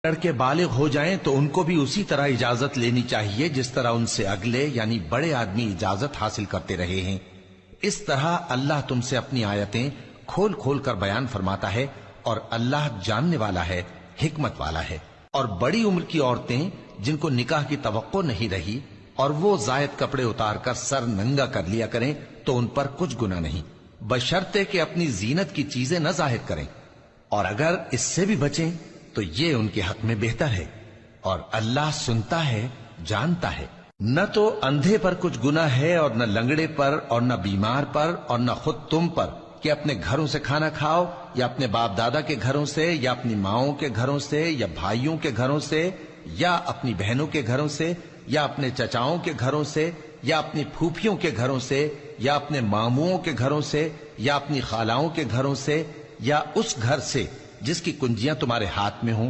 لڑکے بالغ ہو جائیں تو ان کو بھی اسی طرح اجازت لینی چاہیے جس طرح ان سے اگلے یعنی بڑے آدمی اجازت حاصل کرتے رہے ہیں۔ اس طرح اللہ تم سے اپنی آیتیں کھول کھول کر بیان فرماتا ہے، اور اللہ جاننے والا ہے، حکمت والا ہے۔ اور بڑی عمر کی عورتیں جن کو نکاح کی توقع نہیں رہی اور وہ زائد کپڑے اتار کر سر ننگا کر لیا کریں تو ان پر کچھ گناہ نہیں، بشرطے کہ اپنی زینت کی چیزیں نہ ظاہر کریں، اور اگر اس سے بھی بچیں تو یہ ان کے حق میں بہتر ہے، اور اللہ سنتا ہے، جانتا ہے۔ نہ تو اندھے پر کچھ گناہ ہے اور نہ لنگڑے پر اور نہ بیمار پر اور نہ خود تم پر کہ اپنے گھروں سے کھانا کھاؤ یا اپنے باپ دادا کے گھروں سے یا اپنی ماؤں کے گھروں سے یا بھائیوں کے گھروں سے یا اپنی بہنوں کے گھروں سے یا اپنے چچاؤں کے گھروں سے یا اپنی پھوپھیوں کے گھروں سے یا اپنے ماموؤں کے گھروں سے یا اپنی خالاؤں کے گھروں سے یا اس گھر سے جس کی کنجیاں تمہارے ہاتھ میں ہوں،